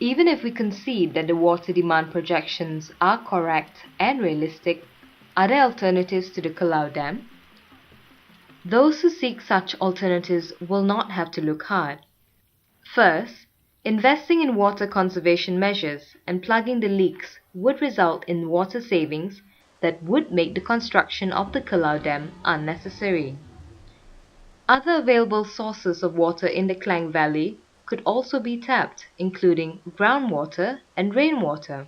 Even if we concede that the water demand projections are correct and realistic, are there alternatives to the Kelau Dam? Those who seek such alternatives will not have to look hard. First, investing in water conservation measures and plugging the leaks would result in water savings that would make the construction of the Kelau Dam unnecessary. Other available sources of water in the Klang Valley could also be tapped, including groundwater and rainwater.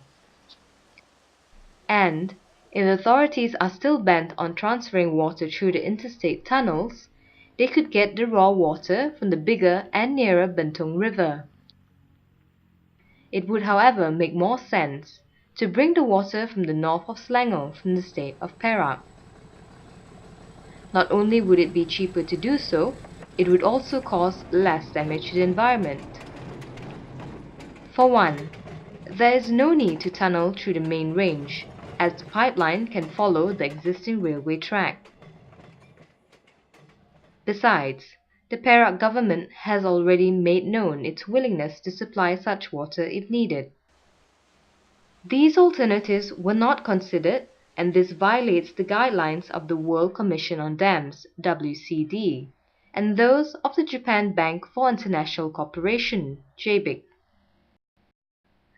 And if authorities are still bent on transferring water through the interstate tunnels, they could get the raw water from the bigger and nearer Bentong River. It would, however, make more sense to bring the water from the north of Selangor from the state of Perak. Not only would it be cheaper to do so, it would also cause less damage to the environment. For one, there is no need to tunnel through the main range, as the pipeline can follow the existing railway track. Besides, the Perak government has already made known its willingness to supply such water if needed. These alternatives were not considered, and this violates the guidelines of the World Commission on Dams, WCD, and those of the Japan Bank for International Cooperation, JBIC.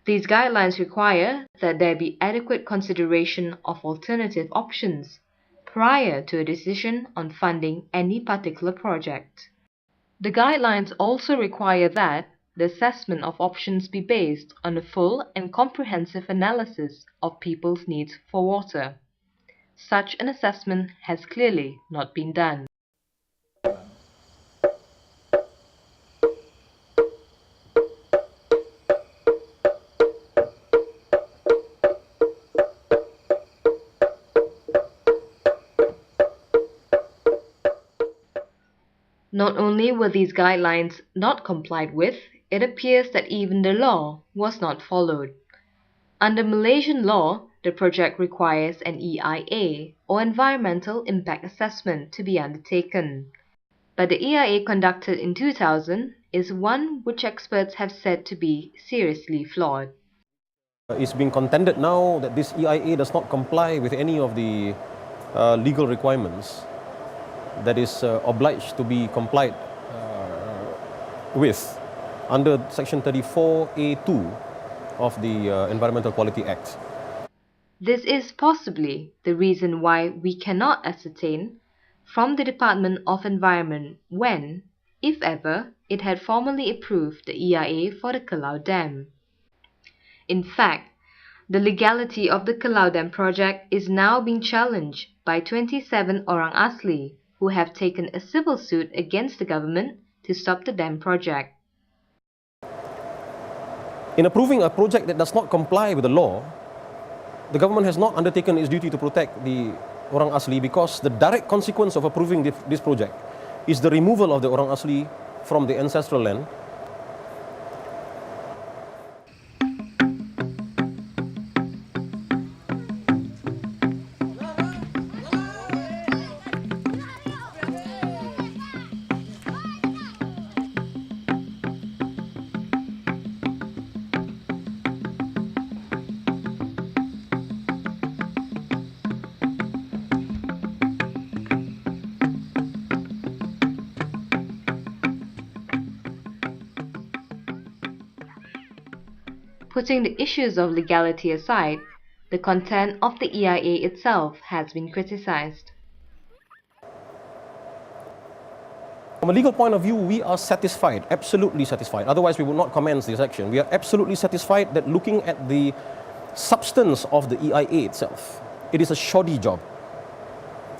These guidelines require that there be adequate consideration of alternative options prior to a decision on funding any particular project. The guidelines also require that the assessment of options be based on a full and comprehensive analysis of people's needs for water. Such an assessment has clearly not been done. Not only were these guidelines not complied with, it appears that even the law was not followed. Under Malaysian law, the project requires an EIA, or Environmental Impact Assessment, to be undertaken. But the EIA conducted in 2000 is one which experts have said to be seriously flawed. It's being contended now that this EIA does not comply with any of the legal requirements that is obliged to be complied with under Section 34A2 of the Environmental Quality Act. This is possibly the reason why we cannot ascertain from the Department of Environment when, if ever, it had formally approved the EIA for the Kelau Dam. In fact, the legality of the Kelau Dam project is now being challenged by 27 Orang Asli who have taken a civil suit against the government to stop the dam project. In approving a project that does not comply with the law, the government has not undertaken its duty to protect the Orang Asli, because the direct consequence of approving this project is the removal of the Orang Asli from the ancestral land. Putting the issues of legality aside, the content of the EIA itself has been criticized. From a legal point of view, we are satisfied, absolutely satisfied. Otherwise, we would not commence this action. We are absolutely satisfied that looking at the substance of the EIA itself, it is a shoddy job.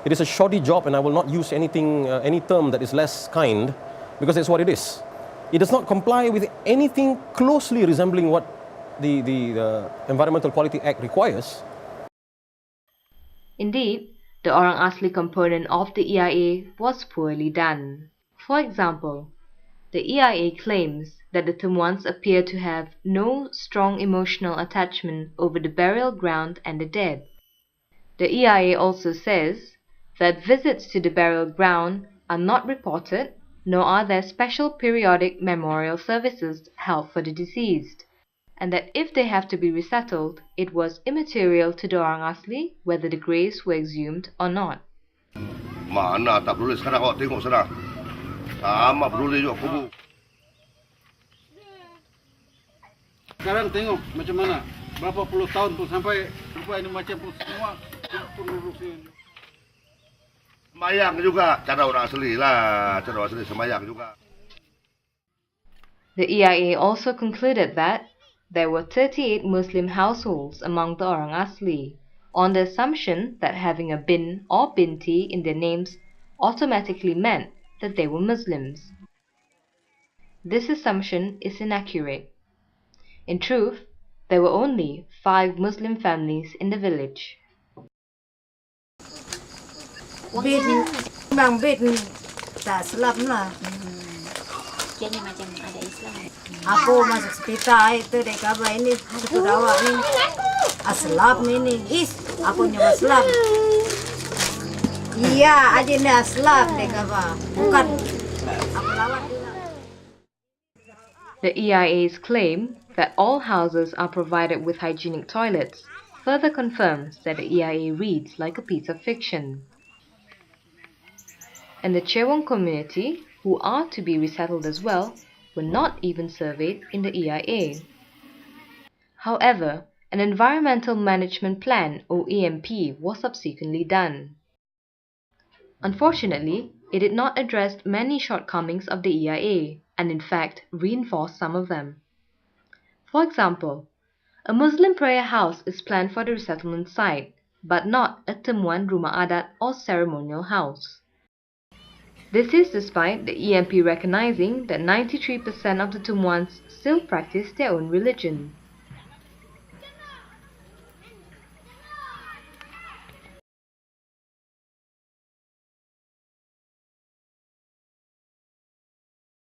It is a shoddy job, and I will not use any term that is less kind, because that's what it is. It does not comply with anything closely resembling what the Environmental Quality Act requires. Indeed, the Orang Asli component of the EIA was poorly done. For example, the EIA claims that the Temuans appear to have no strong emotional attachment over the burial ground and the dead. The EIA also says that visits to the burial ground are not reported, nor are there special periodic memorial services held for the deceased, and that if they have to be resettled, it was immaterial to the orang asli whether the graves were exhumed or not. Mana tak peduli sekarang awak tengok sana. Amat peduli juga kubu. Sekarang tengok macam mana. Berapa puluh tahun pun sampai rupa ini macam pun semua penduduk sini. Semayang juga cara orang asli lah. Cara orang asli semayang juga. The EIA also concluded that there were 38 Muslim households among the orang asli, on the assumption that having a bin or binti in their names automatically meant that they were Muslims. This assumption is inaccurate. In truth, there were only 5 Muslim families in the village. Bang bin tak selap lah. Jadi macam ada Islam. Aku masuk hospital itu dek kabar ini satu dawak ni. Aslap ni. Aku nyoba selap. Iya, aja ni aslap dek kabar. Bukan aku lawat juga. The EIA's claim that all houses are provided with hygienic toilets further confirms that the EIA reads like a piece of fiction. And the Chewong community, who are to be resettled as well, were not even surveyed in the EIA. However, an Environmental Management Plan or EMP was subsequently done. Unfortunately, it did not address many shortcomings of the EIA and in fact reinforced some of them. For example, a Muslim prayer house is planned for the resettlement site, but not a Temuan rumah adat or ceremonial house. This is despite the EMP recognizing that 93% of the Temuans still practice their own religion.